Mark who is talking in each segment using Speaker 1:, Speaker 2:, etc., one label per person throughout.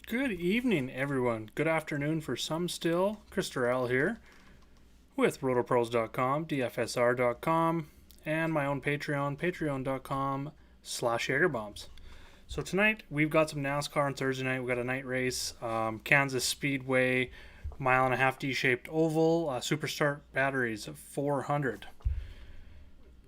Speaker 1: Good evening, everyone. Good afternoon for some still. Chris Terrell here with rotopros.com, dfsr.com, and my own Patreon, patreon.com/Jagerbombs. So tonight, we've got some NASCAR on Thursday night. We've got a night race, Kansas Speedway, mile-and-a-half D-shaped oval, Superstart batteries of 400.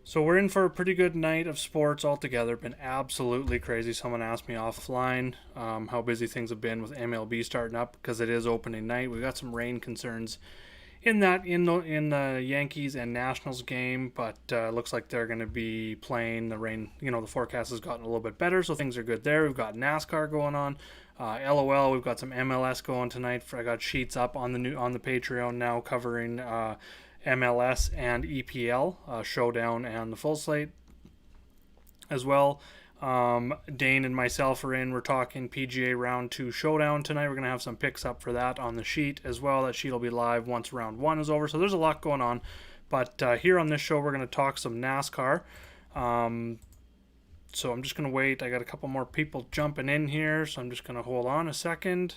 Speaker 1: So we're in for a pretty good night of sports altogether. Been absolutely crazy. Someone asked me offline how busy things have been with MLB starting up because it is opening night. We got some rain concerns in the Yankees and Nationals game, but looks like they're going to be playing the rain. The forecast has gotten a little bit better, so things are good there. We've got NASCAR going on. LOL, we've got some MLS going tonight. I got sheets up on the Patreon now covering MLS and EPL showdown and the full slate as well. Dane and myself are in. We're talking PGA round 2 showdown tonight. We're going to have some picks up for that on the sheet as well. That sheet will be live once round 1 is over. So there's a lot going on. But here on this show, we're going to talk some NASCAR. So I'm just going to wait. I got a couple more people jumping in here. So I'm just going to hold on a second.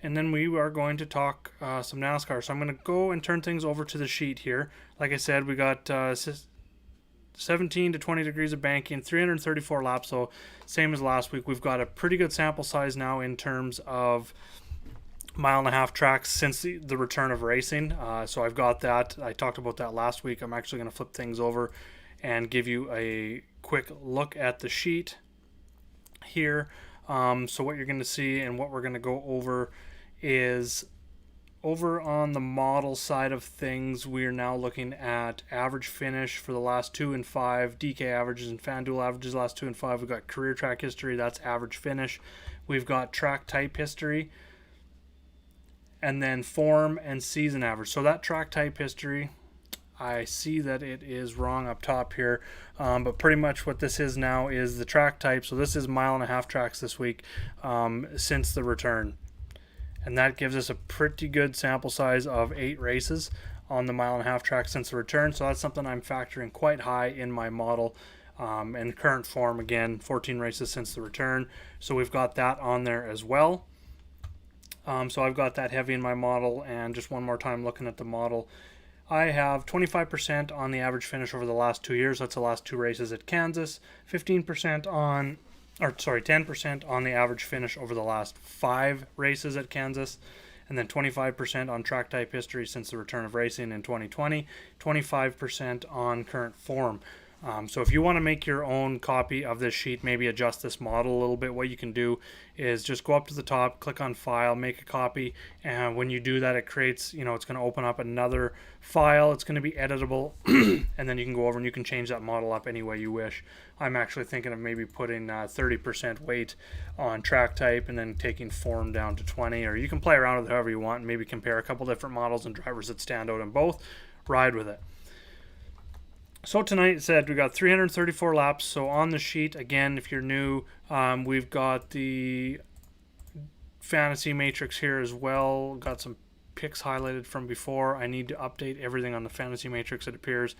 Speaker 1: And then we are going to talk some NASCAR. So I'm going to go and turn things over to the sheet here. Like I said, we got 17 to 20 degrees of banking, 334 laps. So same as last week. We've got a pretty good sample size now in terms of mile-and-a-half tracks since the return of racing. So I've got that. I talked about that last week. I'm actually going to flip things over and give you a quick look at the sheet here. So what you're going to see and what we're going to go over is over on the model side of things. We are now looking at average finish for the last 2 and 5, DK averages and FanDuel averages last 2 and 5. We've got career track history, that's average finish. We've got track type history, and then form and season average. So that track type history, I see that it is wrong up top here, but pretty much what this is now is the track type. So this is mile-and-a-half tracks this week since the return. And that gives us a pretty good sample size of 8 races on the mile-and-a-half track since the return. So that's something I'm factoring quite high in my model. And current form, again, 14 races since the return. So we've got that on there as well. So I've got that heavy in my model. And just one more time looking at the model, I have 25% on the average finish over the last 2 years. That's the last 2 races at Kansas. 10% on the average finish over the last 5 races at Kansas. And then 25% on track type history since the return of racing in 2020. 25% on current form. So if you want to make your own copy of this sheet, maybe adjust this model a little bit, what you can do is just go up to the top, click on File, make a copy, and when you do that, it creates, it's going to open up another file. It's going to be editable, and then you can go over and you can change that model up any way you wish. I'm actually thinking of maybe putting 30% weight on track type and then taking form down to 20, or you can play around with it however you want and maybe compare a couple different models and drivers that stand out in both. Ride with it. So tonight it said we got 334 laps. So on the sheet, again, if you're new, we've got the fantasy matrix here as well. Got some picks highlighted from before. I need to update everything on the fantasy matrix, it appears.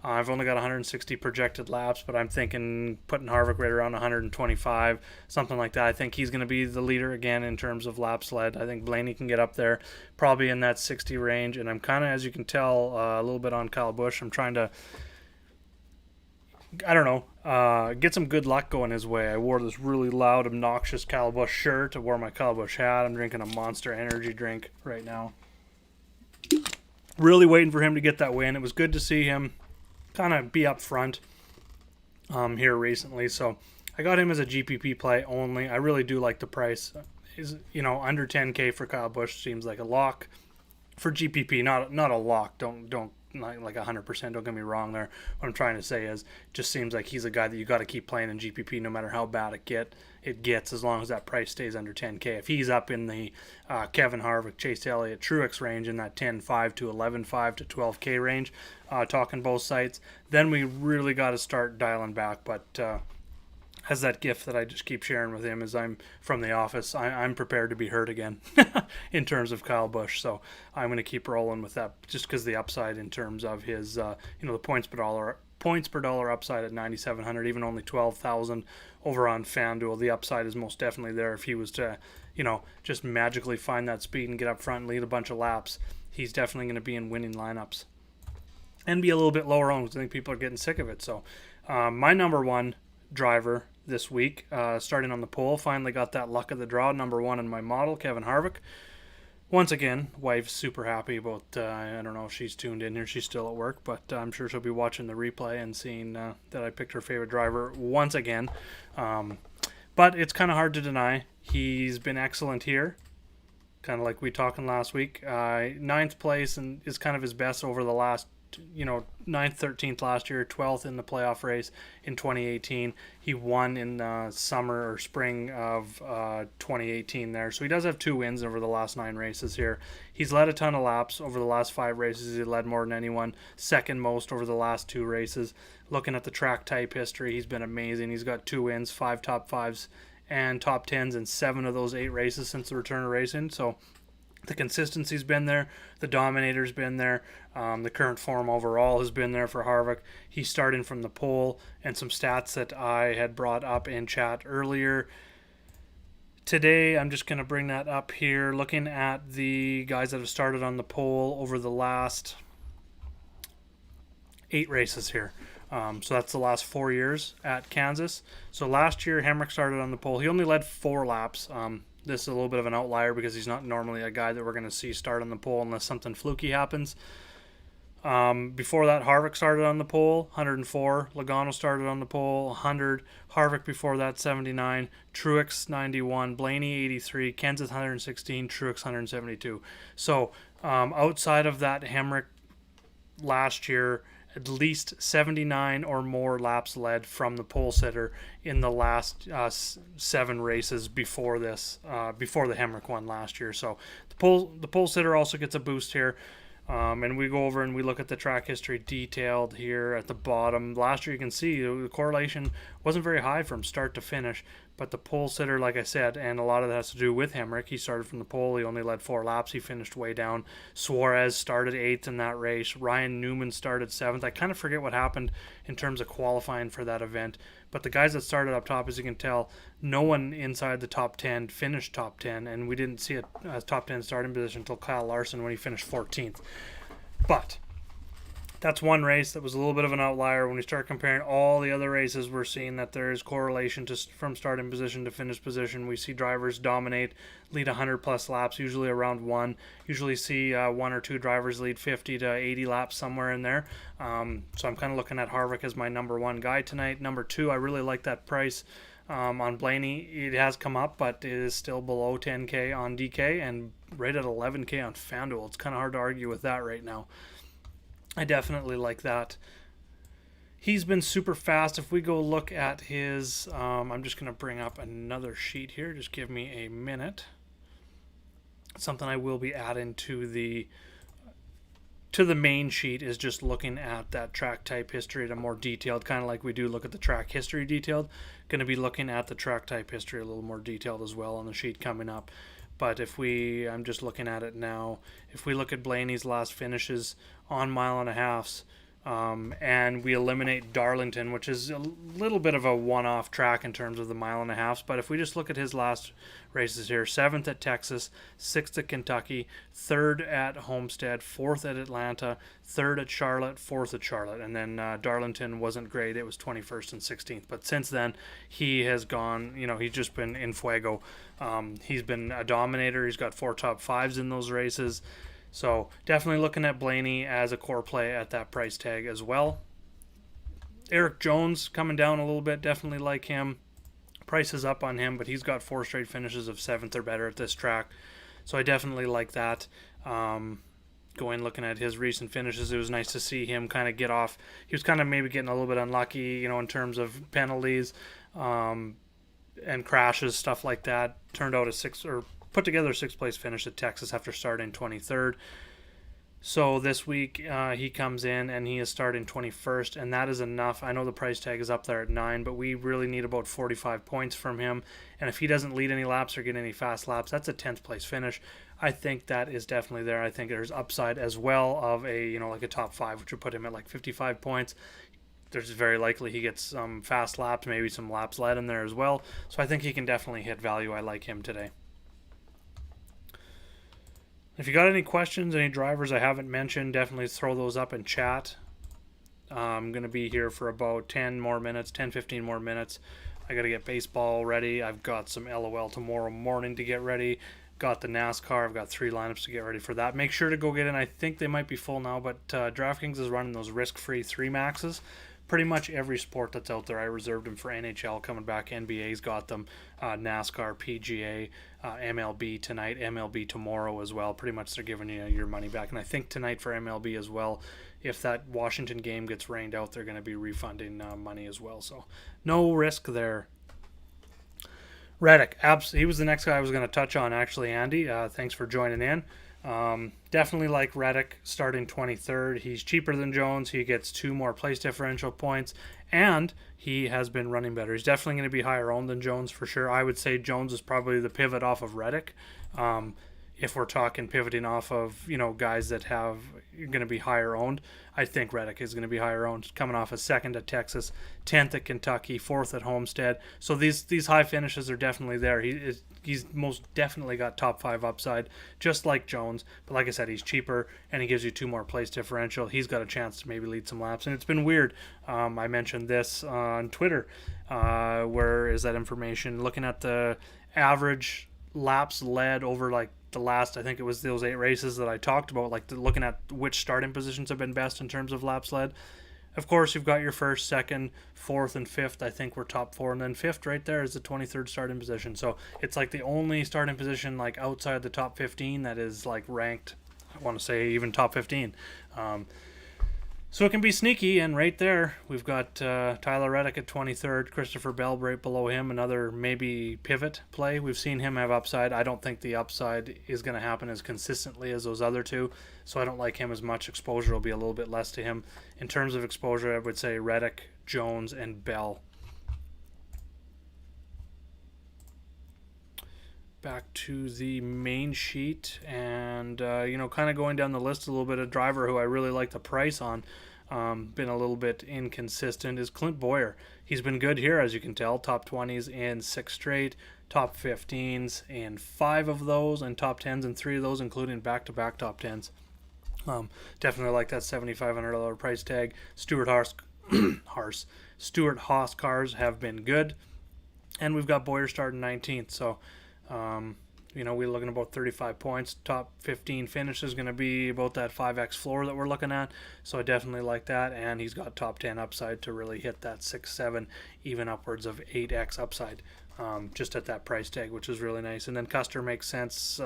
Speaker 1: I've only got 160 projected laps, but I'm thinking putting Harvick right around 125, something like that. I think he's going to be the leader again in terms of laps led. I think Blaney can get up there, probably in that 60 range. And I'm kind of, as you can tell, a little bit on Kyle Busch. I'm trying to, get some good luck going his way. I wore this really loud, obnoxious Kyle Busch shirt. I wore my Kyle Busch hat. I'm drinking a Monster Energy drink right now. Really waiting for him to get that win. It was good to see him kind of be up front here recently. So I got him as a GPP play only. I really do like the price. Is under 10K for Kyle Busch seems like a lock for GPP. Not a lock. Don't not like 100%, don't get me wrong there. What I'm trying to say is, just seems like he's a guy that you got to keep playing in GPP no matter how bad it gets, as long as that price stays under 10K. If he's up in the Kevin Harvick, Chase Elliott, Truex range, in that 10.5 to 11.5 to 12K range, talking both sites, then we really got to start dialing back. But has that gift that I just keep sharing with him as I'm from the office. I'm prepared to be hurt again in terms of Kyle Busch. So I'm going to keep rolling with that just because the upside in terms of his, the points points per dollar upside at 9,700, even only 12,000 over on FanDuel. The upside is most definitely there if he was to, just magically find that speed and get up front and lead a bunch of laps. He's definitely going to be in winning lineups and be a little bit lower on because I think people are getting sick of it. So my number one driver this week, starting on the pole, finally got that luck of the draw, number one in my model, Kevin Harvick. Once again, wife's super happy about, I don't know if she's tuned in here, she's still at work, but I'm sure she'll be watching the replay and seeing that I picked her favorite driver once again. But it's kind of hard to deny. He's been excellent here, kind of like we talking last week. Ninth place and is kind of his best over the last, 9th, 13th last year, 12th in the playoff race in 2018. He won in the summer or spring of 2018 there. So he does have 2 wins over the last 9 races here. He's led a ton of laps over the last 5 races. He led more than anyone, second most over the last 2 races. Looking at the track type history, he's been amazing. He's got 2 wins, 5 top 5s, and top 10s in 7 of those 8 races since the return of racing. So the consistency's been there. The dominator's been there. The current form overall has been there for Harvick. He's starting from the pole, and some stats that I had brought up in chat earlier. Today, I'm just going to bring that up here. Looking at the guys that have started on the pole over the last 8 races here. So that's the last 4 years at Kansas. So last year, Hemrick started on the pole. He only led 4 laps. This is a little bit of an outlier because he's not normally a guy that we're going to see start on the pole unless something fluky happens. Before that, Harvick started on the pole, 104. Logano started on the pole, 100. Harvick before that, 79. Truex, 91. Blaney, 83. Kenseth, 116. Truex, 172. So outside of that, Hemrick last year, at least 79 or more laps led from the pole sitter in the last 7 races before this, before the Hemrick one last year. So the pole sitter also gets a boost here. And we go over and we look at the track history detailed here at the bottom. Last year you can see the correlation wasn't very high from start to finish, but the pole sitter, like I said, and a lot of that has to do with Hemrick. He started from the pole. He only led 4 laps. He finished way down. Suarez started 8th in that race. Ryan Newman started 7th. I kind of forget what happened in terms of qualifying for that event, but the guys that started up top, as you can tell, no one inside the top 10 finished top 10, and we didn't see a top 10 starting position until Kyle Larson when he finished 14th. But that's one race that was a little bit of an outlier. When we start comparing all the other races, we're seeing that there is correlation from starting position to finish position. We see drivers dominate, lead 100-plus laps, usually around 1. Usually see 1 or 2 drivers lead 50 to 80 laps, somewhere in there. So I'm kind of looking at Harvick as my number 1 guy tonight. Number 2, I really like that price. On Blaney, it has come up, but it is still below 10K on DK and right at 11K on FanDuel. It's kind of hard to argue with that right now. I definitely like that. He's been super fast. If we go look at his, I'm just going to bring up another sheet here. Just give me a minute. Something I will be adding to the main sheet is just looking at that track type history at a more detailed, kind of like we do look at the track history detailed. Going to be looking at the track type history a little more detailed as well on the sheet coming up. But I'm just looking at it now. If we look at Blaney's last finishes on mile and a halves, and we eliminate Darlington, which is a little bit of a one-off track in terms of the mile and a halves. But if we just look at his last races here, 7th at Texas, 6th at Kentucky, 3rd at Homestead, 4th at Atlanta, 3rd at Charlotte, 4th at Charlotte. And then Darlington wasn't great. It was 21st and 16th. But since then, he has gone, he's just been in fuego. He's been a dominator. He's got 4 top 5s in those races. So definitely looking at Blaney as a core play at that price tag as well. Eric Jones coming down a little bit. Definitely like him. Price is up on him, but he's got 4 straight finishes of 7th or better at this track. So I definitely like that. Looking at his recent finishes, it was nice to see him kind of get off. He was kind of maybe getting a little bit unlucky, in terms of penalties and crashes, stuff like that. Turned out put together a 6th place finish at Texas after starting 23rd. So this week he comes in and he is starting 21st, and that is enough. I know the price tag is up there at 9, but we really need about 45 points from him. And if he doesn't lead any laps or get any fast laps, that's a 10th place finish. I think that is definitely there. I think there's upside as well of a like a top 5, which would put him at like 55 points. there's very likely he gets some fast laps, maybe some laps led in there as well. So I think he can definitely hit value. I like him today. If you got any questions, any drivers I haven't mentioned, definitely throw those up in chat. I'm going to be here for about 10 more minutes, 10, 15 more minutes. I got to get baseball ready. I've got some LOL tomorrow morning to get ready. Got the NASCAR. I've got 3 lineups to get ready for that. Make sure to go get in. I think they might be full now, but DraftKings is running those risk-free 3 maxes. Pretty much every sport that's out there, I reserved them for NHL coming back. NBA's got them, NASCAR, PGA, MLB tonight, MLB tomorrow as well. Pretty much they're giving you your money back. And I think tonight for MLB as well, if that Washington game gets rained out, they're going to be refunding money as well. So no risk there. Radick, he was the next guy I was going to touch on, actually, Andy. Thanks for joining in. Definitely like Radick starting 23rd. He's cheaper than Jones. He gets 2 more place differential points, and he has been running better. He's definitely going to be higher owned than Jones for sure. I would say Jones is probably the pivot off of Radick. If we're talking pivoting off of, guys that have going to be higher owned, I think Radick is going to be higher owned, coming off a 2nd at Texas, 10th at Kentucky, 4th at Homestead. So these high finishes are definitely there. He's most definitely got top 5 upside, just like Jones. But like I said, he's cheaper and he gives you 2 more place differential. He's got a chance to maybe lead some laps. And it's been weird. I mentioned this on Twitter. Where is that information? Looking at the average laps led over like the last, I think it was those 8 races that I talked about, like looking at which starting positions have been best in terms of laps led. Of course, you've got your 1st, 2nd, 4th, and 5th. I think we're top 4, and then 5th right there is the 23rd starting position. So it's like the only starting position like outside the top 15 that is like ranked, I want to say even top 15. So it can be sneaky, and right there we've got Tyler Reddick at 23rd, Christopher Bell right below him, another maybe pivot play. We've seen him have upside. I don't think the upside is going to happen as consistently as those other 2, so I don't like him as much. Exposure will be a little bit less to him. In terms of exposure, I would say Reddick, Jones, and Bell. Back to the main sheet, and kind of going down the list a little bit. A driver who I really like the price on, been a little bit inconsistent, is Clint Boyer. He's been good here, as you can tell. Top 20s in 6 straight, top 15s in 5 of those, and top 10s in 3 of those, including back-to-back top 10s. Definitely like that $7,500 price tag. Stuart Haas cars have been good, and we've got Boyer starting 19th, so we're looking about 35 points. Top 15 finish is going to be about that 5x floor that we're looking at. So I definitely like that. And he's got top 10 upside to really hit that 6, 7, even upwards of 8x upside. Just at that price tag, which is really nice. And then Custer makes sense.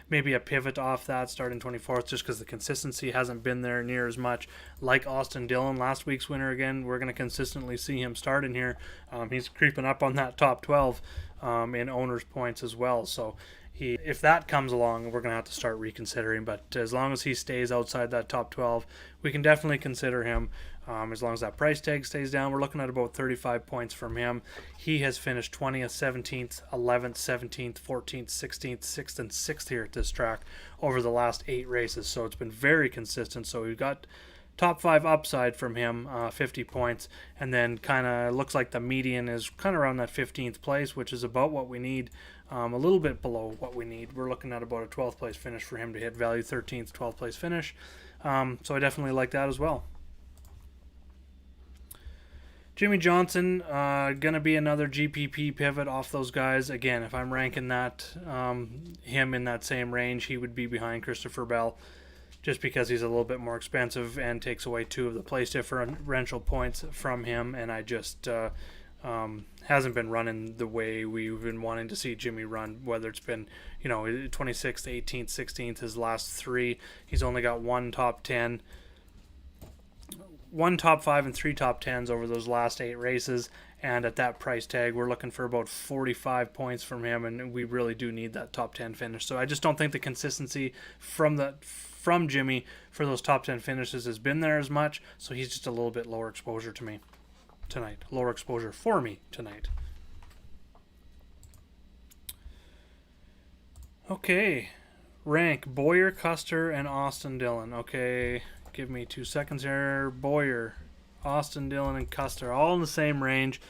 Speaker 1: Maybe a pivot off that starting 24th, just because the consistency hasn't been there near as much. Like Austin Dillon, last week's winner again, we're going to consistently see him starting here. He's creeping up on that top 12 in owners' points as well. So if that comes along, we're going to have to start reconsidering. But as long as he stays outside that top 12, we can definitely consider him. As long as that price tag stays down, we're looking at about 35 points from him. He has finished 20th, 17th, 11th, 17th, 14th, 16th, 6th, and 6th here at this track over the last 8 races. So it's been very consistent. So we've got top 5 upside from him, 50 points. And then kind of looks like the median is kind of around that 15th place, which is about what we need. A little bit below what we need. We're looking at about a 12th place finish for him to hit value, 13th, 12th place finish. So I definitely like that as well. Jimmy Johnson, going to be another GPP pivot off those guys. Again, if I'm ranking that him in that same range, he would be behind Christopher Bell, just because he's a little bit more expensive and takes away 2 of the place differential points from him. And I just hasn't been running the way we've been wanting to see Jimmy run, whether it's been 26th, 18th, 16th, his last 3. He's only got 1 top 10. 1 top 5 and 3 top 10s over those last 8 races, and at that price tag we're looking for about 45 points from him, and we really do need that top 10 finish. So I just don't think the consistency from Jimmy for those top 10 finishes has been there as much, so he's just a little bit lower exposure to me tonight. Lower exposure for me tonight. Okay, rank Boyer, Custer, and Austin Dillon. Okay, give me 2 seconds here. Boyer, Austin, Dillon, and Custer, all in the same range.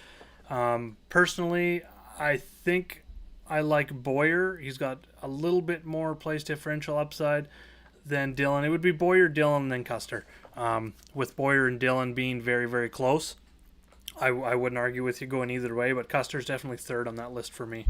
Speaker 1: Personally, I think I like Boyer. He's got a little bit more place differential upside than Dillon. It would be Boyer, Dillon, and then Custer. With Boyer and Dillon being very, very close, I wouldn't argue with you going either way, but Custer's definitely third on that list for me.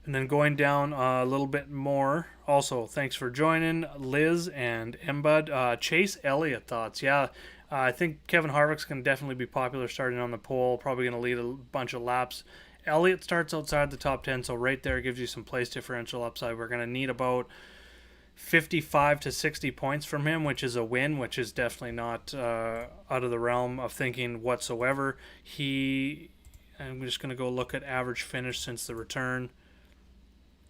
Speaker 1: And then going down a little bit more, also, thanks for joining, Liz and Mbud. Chase Elliott thoughts. Yeah, I think Kevin Harvick's going to definitely be popular starting on the pole, probably going to lead a bunch of laps. Elliott starts outside the top 10, so right there gives you some place differential upside. We're going to need about 55 to 60 points from him, which is a win, which is definitely not out of the realm of thinking whatsoever. I'm just going to go look at average finish since the return.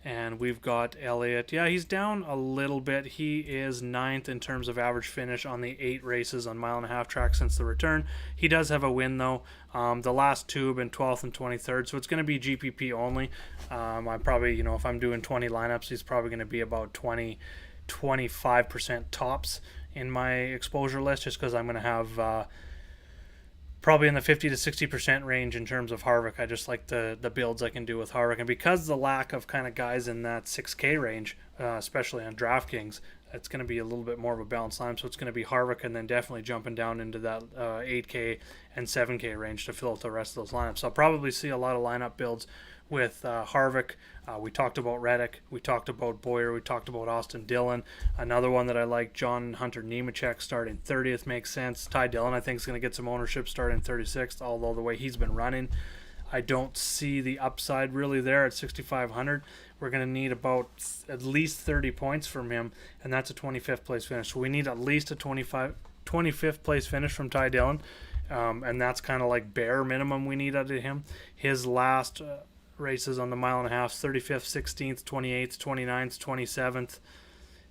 Speaker 1: And we've got Elliott. Yeah, he's down a little bit. He is 9th in terms of average finish on the 8 races on mile-and-a-half track since the return. He does have a win, though. The last 2 have been 12th and 23rd, so it's going to be GPP only. I probably, if I'm doing 20 lineups, he's probably going to be about 25% tops in my exposure list, just because I'm going to have probably in the 50 to 60% range in terms of Harvick. I just like the builds I can do with Harvick. And because the lack of kind of guys in that 6K range, especially on DraftKings, it's going to be a little bit more of a balanced line. So it's going to be Harvick and then definitely jumping down into that 8K and 7K range to fill out the rest of those lineups. So I'll probably see a lot of lineup builds with Harvick. We talked about Radick. We talked about Boyer. We talked about Austin Dillon. Another one that I like, John Hunter Nemechek starting 30th makes sense. Ty Dillon, I think, is going to get some ownership starting 36th, although the way he's been running, I don't see the upside really there at 6,500. We're going to need about at least 30 points from him, and that's a 25th place finish. So we need at least a 25th place finish from Ty Dillon, and that's kind of like bare minimum we need out of him. His last races on the mile-and-a-half, 35th, 16th, 28th, 29th, 27th,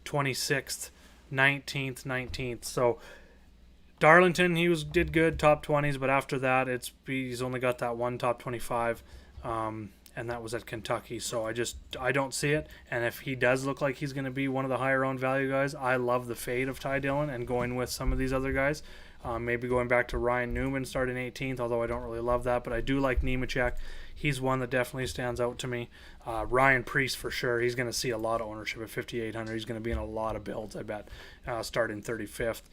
Speaker 1: 26th, 19th, 19th. So Darlington, did good, top 20s, but after that, he's only got that one top 25, and that was at Kentucky. So I don't see it. And if he does look like he's going to be one of the higher owned value guys, I love the fade of Ty Dillon and going with some of these other guys. Maybe going back to Ryan Newman starting 18th, although I don't really love that, but I do like Nemechek. He's one that definitely stands out to me. Ryan Priest for sure. He's going to see a lot of ownership at 5,800. He's going to be in a lot of builds, I bet, starting 35th.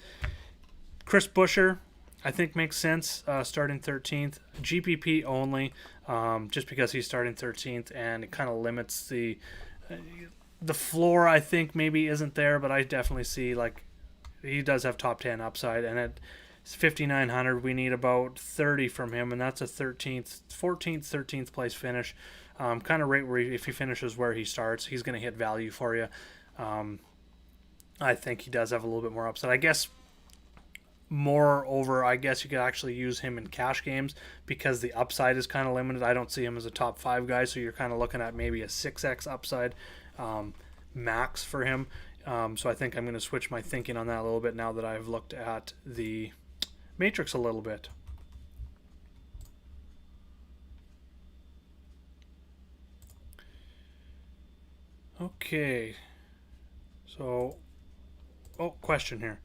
Speaker 1: Chris Buescher, I think makes sense, starting 13th. GPP only, just because he's starting 13th, and it kind of limits the floor. I think maybe isn't there, but I definitely see he does have top 10 upside, and at 5,900 we need about 30 from him, and that's a 13th place finish. Kind of right where if he finishes where he starts, he's going to hit value for you. I think he does have a little bit more upside. I guess moreover, I guess you could actually use him in cash games because the upside is kind of limited. I don't see him as a top 5 guy, so you're kind of looking at maybe a 6x upside max for him. So I think I'm going to switch my thinking on that a little bit now that I've looked at the matrix a little bit. Okay. So, question here.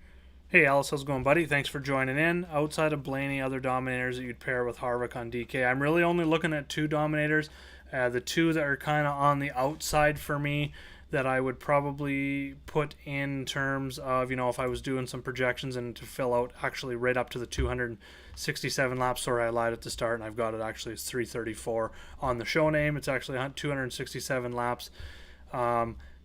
Speaker 1: Hey Alice, how's it going, buddy? Thanks for joining in. Outside of Blaney, other dominators that you'd pair with Harvick on DK? I'm really only looking at 2 dominators. The 2 that are kind of on the outside for me that I would probably put in terms of, if I was doing some projections and to fill out actually right up to the 267 laps. Sorry, I lied at the start, and I've got it actually as 334 on the show name. It's actually 267 laps.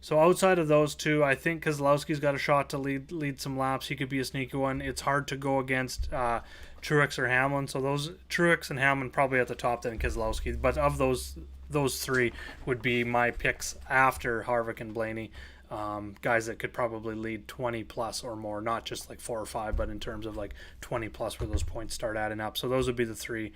Speaker 1: So outside of those 2, I think Keselowski's got a shot to lead some laps. He could be a sneaky one. It's hard to go against Truex or Hamlin. So those Truex and Hamlin probably at the top then Keselowski. But of those 3 would be my picks after Harvick and Blaney. Guys that could probably lead 20 plus or more, not just like 4 or 5, but in terms of like 20 plus where those points start adding up. So those would be the 3.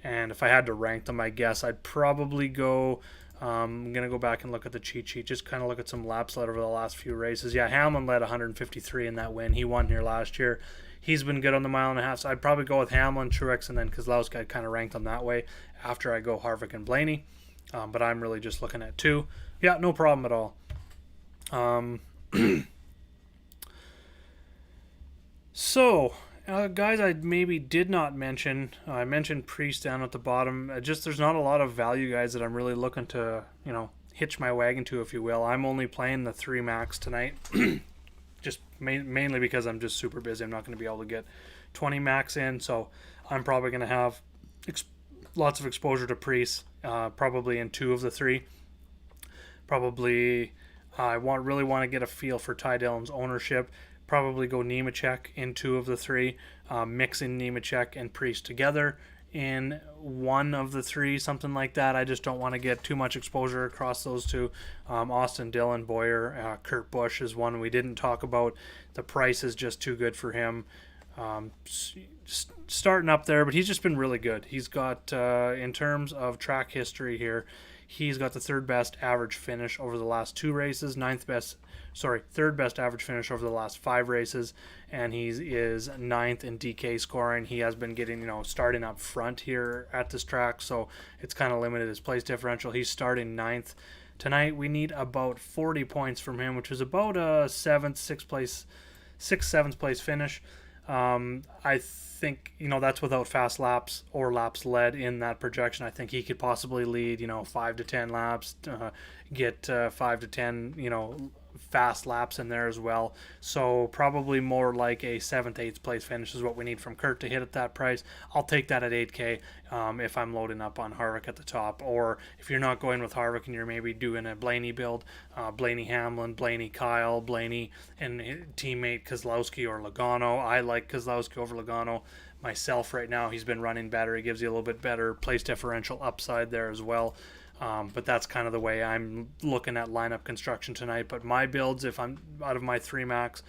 Speaker 1: And if I had to rank them, I guess I'd probably go. I'm going to go back and look at the cheat sheet, just kind of look at some laps led over the last few races. Yeah, Hamlin led 153 in that win. He won here last year. He's been good on the mile-and-a-half, so I'd probably go with Hamlin, Truex, and then Keselowski. I'd kind of rank them that way after I go Harvick and Blaney. But I'm really just looking at 2. Yeah, no problem at all. So, guys, I maybe did not mention. I mentioned Priest down at the bottom. Just there's not a lot of value guys that I'm really looking to, hitch my wagon to, if you will. I'm only playing the 3 max tonight, just mainly because I'm just super busy. I'm not going to be able to get 20 max in, so I'm probably going to have lots of exposure to Priest, probably in 2 of the 3. Probably, I really want to get a feel for Ty Dillon's ownership. Probably go Nemechek in 2 of the 3, mixing Nemechek and Priest together in 1 of the 3, something like that. I just don't want to get too much exposure across those 2. Austin Dillon, Boyer, Kurt Busch is one we didn't talk about. The price is just too good for him. Starting up there, but he's just been really good. He's got, in terms of track history here, he's got the 3rd best average finish over the last 2 races, 3rd best average finish over the last 5 races, and he is 9th in DK scoring. He has been getting, starting up front here at this track, so it's kind of limited his place differential. He's starting 9th. Tonight we need about 40 points from him, which is about a 6th place finish. I think, that's without fast laps or laps led in that projection. I think he could possibly lead, 5 to 10 laps, get 5 to 10, fast laps in there as well. So probably more like a 7th, 8th place finish is what we need from Kurt to hit at that price. I'll take that at 8K if I'm loading up on Harvick at the top. Or if you're not going with Harvick and you're maybe doing a Blaney build, Blaney Hamlin, Blaney Kyle, Blaney and teammate Keselowski or Logano. I like Keselowski over Logano myself right now. He's been running better. He gives you a little bit better place differential upside there as well. But that's kind of the way I'm looking at lineup construction tonight. But my builds, if I'm out of my 3 max,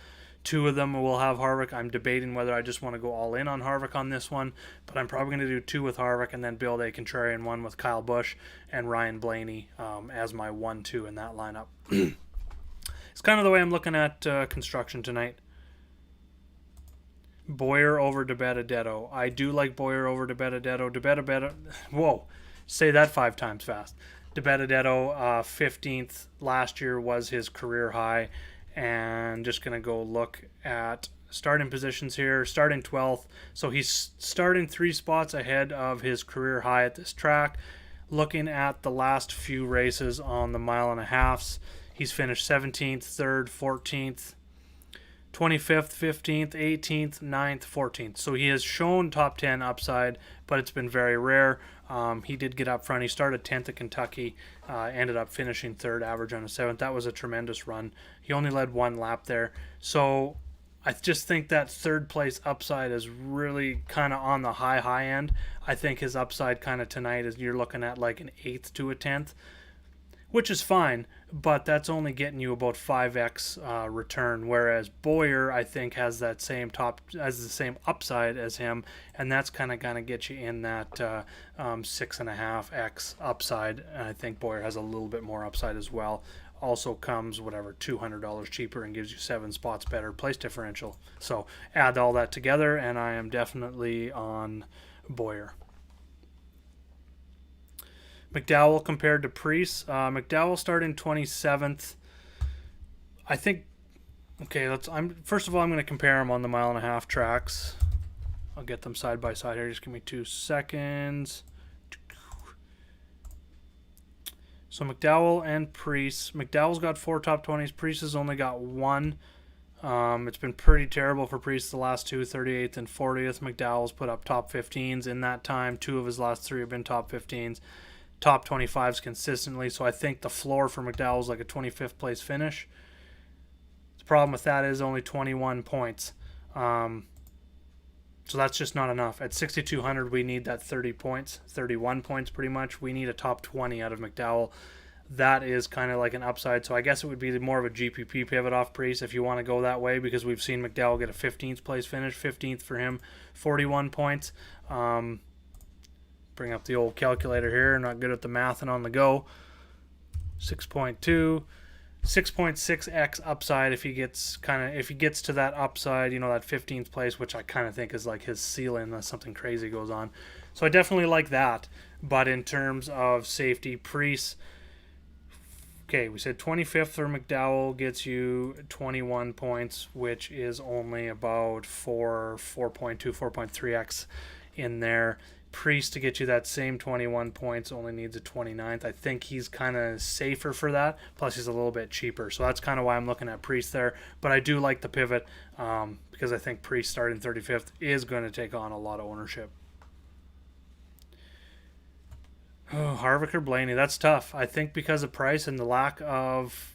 Speaker 1: 2 of them will have Harvick. I'm debating whether I just want to go all in on Harvick on this one, but I'm probably going to do 2 with Harvick and then build a contrarian 1 with Kyle Busch and Ryan Blaney as my 1-2 in that lineup. It's kind of the way I'm looking at construction tonight. Boyer over DiBenedetto. I do like Boyer over DiBenedetto. Whoa. Say that 5 times fast. DiBenedetto, 15th last year was his career high. And just going to go look at starting positions here. Starting 12th. So he's starting 3 spots ahead of his career high at this track. Looking at the last few races on the 1.5 miles, he's finished 17th, 3rd, 14th, 25th, 15th, 18th, 9th, 14th. So he has shown top 10 upside, but it's been very rare. He did get up front. He started 10th at Kentucky, ended up finishing 3rd, average on a 7th. That was a tremendous run. He only led 1 lap there. So I just think that 3rd place upside is really kind of on the high end. I think his upside kind of tonight is you're looking at like an 8th to a 10th, which is fine, but that's only getting you about 5x return, whereas Boyer, I think, has the same upside as him, and that's kind of going to get you in that 6.5x upside, and I think Boyer has a little bit more upside as well. Also comes, $200 cheaper and gives you 7 spots better place differential. So add all that together, and I am definitely on Boyer. Mcdowell compared to Priests. McDowell starting 27th. I think. Okay, first of all, I'm going to compare them on the 1.5 tracks. I'll get them side by side here. Just give me 2 seconds. So McDowell and Priests. McDowell's got 4 top 20s. Priest has only got 1. It's been pretty terrible for Priest the last 2, 38th and 40th. McDowell's put up top 15s in that time. 2 of his last 3 have been top 15s. Top 25s consistently, so I think the floor for McDowell is like a 25th place finish. The problem with that is only 21 points. So that's just not enough. At 6,200, we need that 30 points, 31 points pretty much. We need a top 20 out of McDowell. That is kind of like an upside, so I guess it would be more of a GPP pivot off Priest if you want to go that way, because we've seen McDowell get a 15th place finish, 15th for him, 41 points. Bring up the old calculator here. Not good at the math and on the go. 6.2, 6.6x upside if he gets to that upside, that 15th place, which I kind of think is like his ceiling unless something crazy goes on. So I definitely like that. But in terms of safety, Priest Okay, we said 25th for Mcdowell gets you 21 points, which is only about 4.3x in there. Priest to get you that same 21 points only needs a 29th. I think he's kind of safer for that. Plus, he's a little bit cheaper. So that's kind of why I'm looking at Priest there. But I do like the pivot because I think Priest starting 35th is going to take on a lot of ownership. Oh, Harvick or Blaney, that's tough. I think because of price and the lack of,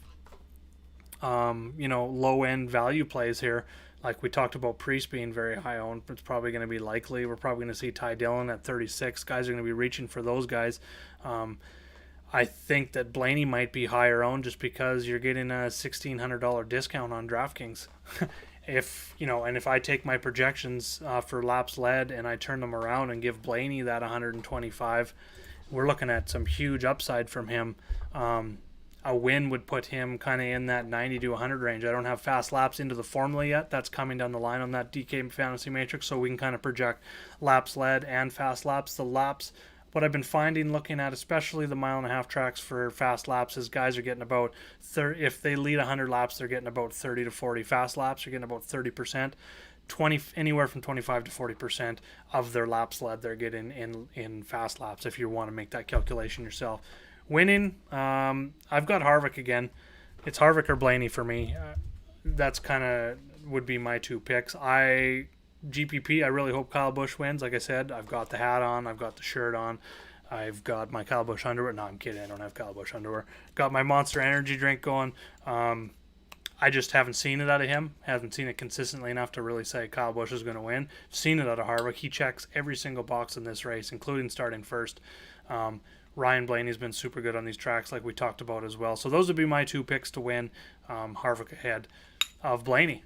Speaker 1: low-end value plays here, like we talked about Priest being very high owned, it's probably going to be likely. We're probably going to see Dillon at 36. Guys are going to be reaching for those guys. I think that Blaney might be higher owned just because you're getting a $1,600 discount on DraftKings. If I take my projections for laps led and I turn them around and give Blaney that 125, we're looking at some huge upside from him. A win would put him kind of in that 90 to 100 range. I don't have fast laps into the formula yet. That's coming down the line on that DK Fantasy Matrix, so we can kind of project laps led and fast laps. The laps, what I've been finding looking at, especially the mile-and-a-half tracks for fast laps, is guys are getting about 30, if they lead 100 laps, they're getting about 30 to 40. Fast laps are getting about 30%. Anywhere from 25 to 40% of their laps led they're getting in fast laps if you want to make that calculation yourself. Winning, I've got Harvick again. It's Harvick or Blaney for me. That's kind of would be my two picks. GPP, I really hope Kyle Busch wins. Like I said, I've got the hat on, I've got the shirt on, I've got my Kyle Busch underwear. No, I'm kidding, I don't have Kyle Busch underwear. Got my Monster Energy drink going. I just haven't seen it out of him. Haven't seen it consistently enough to really say Kyle Busch is going to win. Seen it out of Harvick. He checks every single box in this race, including starting first. Ryan Blaney's been super good on these tracks like we talked about as well. So those would be my two picks to win. Harvick ahead of Blaney.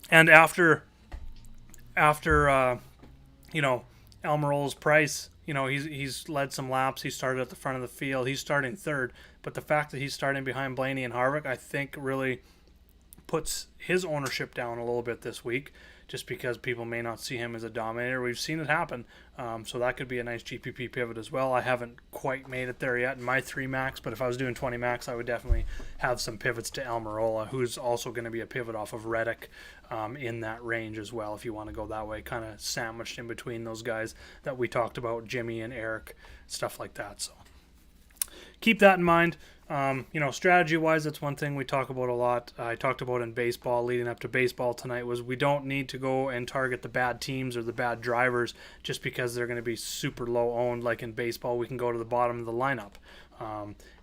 Speaker 1: And after Almirola's price, he's led some laps. He started at the front of the field. He's starting third. But the fact that he's starting behind Blaney and Harvick, I think really puts his ownership down a little bit this week, just because people may not see him as a dominator. We've seen it happen. So that could be a nice GPP pivot as well. I haven't quite made it there yet in my 3 max, but if I was doing 20 max, I would definitely have some pivots to Almirola, who's also going to be a pivot off of Radick in that range as well, if you want to go that way, kind of sandwiched in between those guys that we talked about, Jimmy and Eric, stuff like that. So keep that in mind. Strategy-wise, that's one thing we talk about a lot. I talked about in baseball, leading up to baseball tonight, was we don't need to go and target the bad teams or the bad drivers just because they're going to be super low owned. Like in baseball, we can go to the bottom of the lineup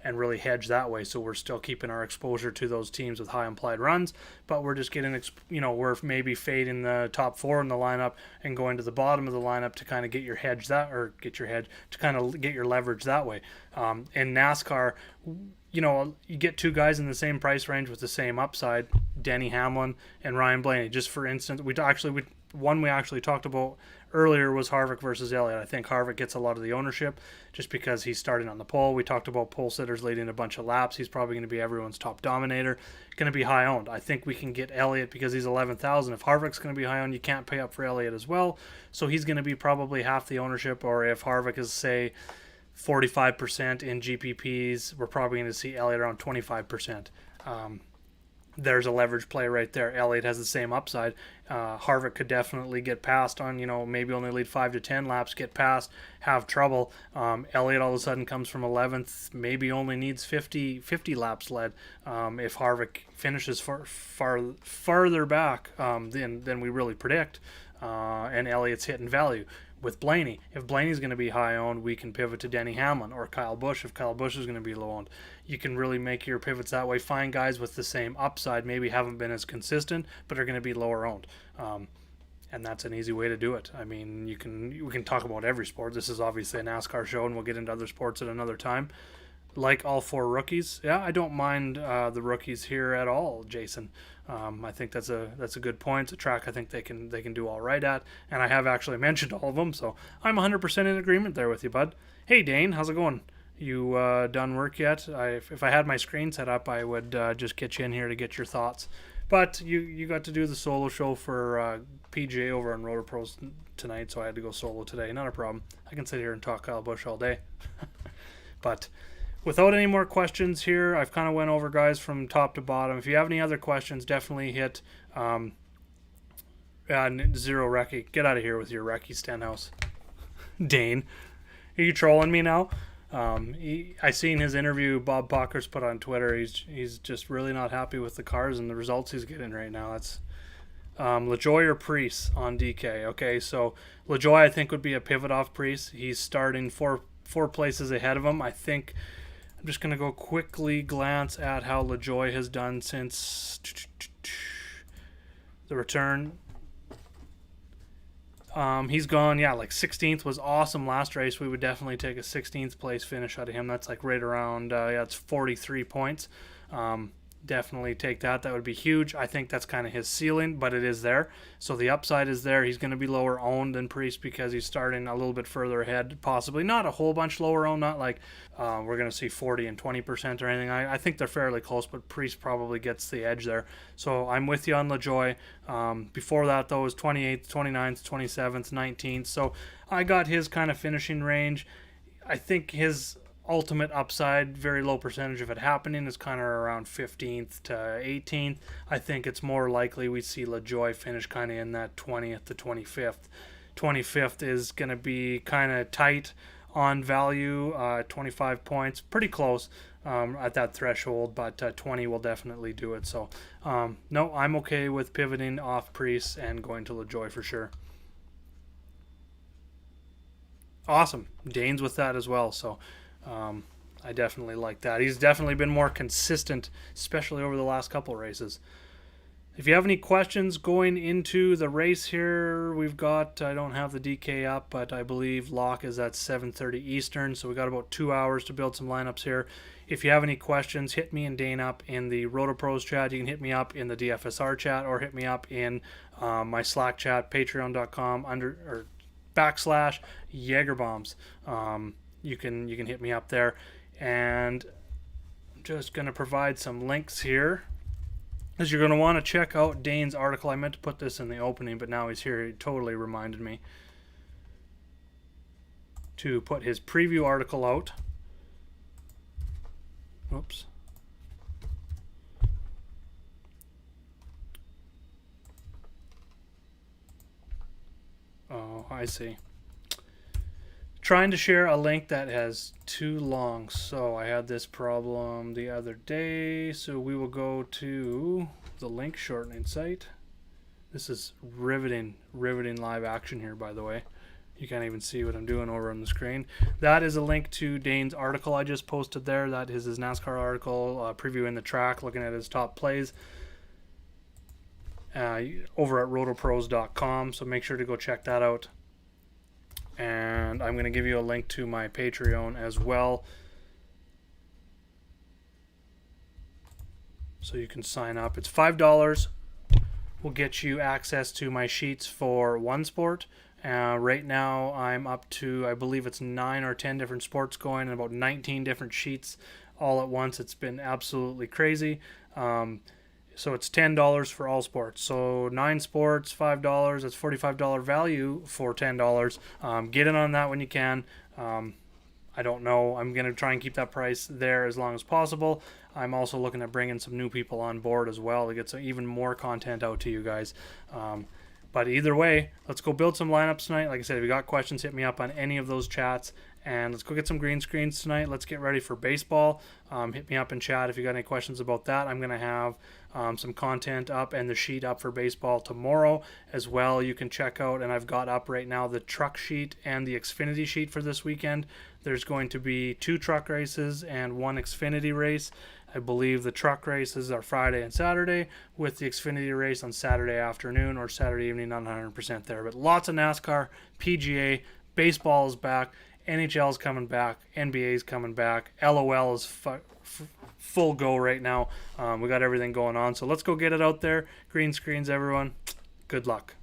Speaker 1: and really hedge that way. So we're still keeping our exposure to those teams with high implied runs, but we're just getting, we're maybe fading the top 4 in the lineup and going to the bottom of the lineup to kind of get your hedge to kind of get your leverage that way. In NASCAR, you get 2 guys in the same price range with the same upside, Denny Hamlin and Ryan Blaney. Just for instance, we actually talked about earlier was Harvick versus Elliott. I think Harvick gets a lot of the ownership just because he's starting on the pole. We talked about pole sitters leading a bunch of laps. He's probably going to be everyone's top dominator, going to be high owned. I think we can get Elliott because he's 11,000. If Harvick's going to be high owned, you can't pay up for Elliott as well. So he's going to be probably half the ownership, or if Harvick is, say, 45% in GPPs, we're probably going to see Elliott around 25%. There's a leverage play right there. Elliott has the same upside. Harvick could definitely get past on, maybe only lead 5 to 10 laps, get past, have trouble. Elliott all of a sudden comes from 11th, maybe only needs 50 laps led. If Harvick finishes farther back than we really predict, and Elliott's hitting value. With Blaney, if Blaney's going to be high owned, we can pivot to Denny Hamlin or Kyle Busch if Kyle Busch is going to be low owned. You can really make your pivots that way. Find guys with the same upside, maybe haven't been as consistent, but are going to be lower owned. And that's an easy way to do it. I mean, we can talk about every sport. This is obviously a NASCAR show, and we'll get into other sports at another time. Like all 4 rookies, yeah, I don't mind the rookies here at all, Jason. I think that's a good point. It's a track I think they can do all right at, and I have actually mentioned all of them, so I'm 100% in agreement there with you, bud. Hey, Dane, how's it going? You done work yet? If I had my screen set up, I would just get you in here to get your thoughts. But you got to do the solo show for PJ over on Rotor Pros tonight, so I had to go solo today. Not a problem. I can sit here and talk Kyle Busch all day. But without any more questions here, I've kind of went over, guys, from top to bottom. If you have any other questions, definitely hit Zero Recce. Get out of here with your Recce Stenhouse. Dane, are you trolling me now? I seen his interview Bob Pockers put on Twitter. He's just really not happy with the cars and the results he's getting right now. That's LaJoie or Priests on DK. Okay, so LaJoie I think would be a pivot off Priests. He's starting four places ahead of him. I think I'm just gonna go quickly glance at how LaJoie has done since the return. He's gone, like 16th was awesome last race. We would definitely take a 16th place finish out of him. That's like right around, it's 43 points. Definitely take that. That would be huge. I think that's kind of his ceiling, but it is there. So the upside is there. He's going to be lower owned than Priest because he's starting a little bit further ahead, possibly. Not a whole bunch lower owned, not like we're going to see 40 and 20% or anything. I think they're fairly close, but Priest probably gets the edge there. So I'm with you on LaJoie. Before that, though, was 28th, 29th, 27th, 19th. So I got his kind of finishing range. I think his ultimate upside, very low percentage of it happening, is kind of around 15th to 18th. I think it's more likely we see LaJoie finish kind of in that 20th to 25th. 25th is going to be kind of tight on value, 25 points, pretty close at that threshold, but 20 will definitely do it. So no, I'm okay with pivoting off Priest and going to LaJoie for sure. Awesome. Dane's with that as well, so I definitely like that. He's definitely been more consistent, especially over the last couple races. If you have any questions going into the race here, we've got, I don't have the DK up, but I believe lock is at 7:30 Eastern, so we got about 2 hours to build some lineups here. If you have any questions, hit me and Dane up in the RotoPros chat. You can hit me up in the DFSR chat or hit me up in my Slack chat, patreon.com / Jagerbombs. You can hit me up there, and I'm just going to provide some links here, as you're going to want to check out Dane's article. I meant to put this in the opening, but now he's here. He totally reminded me to put his preview article out. Oops. Oh, I see. Trying to share a link that has too long, so I had this problem the other day. So we will go to the link shortening site. This is riveting live action here, by the way. You can't even see what I'm doing over on the screen. That is a link to Dane's article I just posted there. That is his NASCAR article, previewing the track, looking at his top plays over at rotopros.com. So make sure to go check that out. And I'm going to give you a link to my Patreon as well, so you can sign up. It's $5. Will get you access to my sheets for one sport. Right now I'm up to, I believe it's 9 or 10 different sports going, and about 19 different sheets all at once. It's been absolutely crazy. So it's $10 for all sports. So 9 sports, $5. That's $45 value for $10. Get in on that when you can. I don't know. I'm going to try and keep that price there as long as possible. I'm also looking at bringing some new people on board as well to get some even more content out to you guys. But either way, let's go build some lineups tonight. Like I said, if you got questions, hit me up on any of those chats. And let's go get some green screens tonight. Let's get ready for baseball. Hit me up in chat if you got any questions about that. I'm going to have some content up and the sheet up for baseball tomorrow as well. You can check out, and I've got up right now, the truck sheet and the Xfinity sheet for this weekend. There's going to be 2 truck races and 1 Xfinity race. I believe the truck races are Friday and Saturday, with the Xfinity race on Saturday afternoon or Saturday evening. Not 100% there, but lots of NASCAR, PGA, baseball is back. NHL's coming back, NBA's coming back, LOL is full go right now. We got everything going on, so let's go get it out there. Green screens, everyone. Good luck.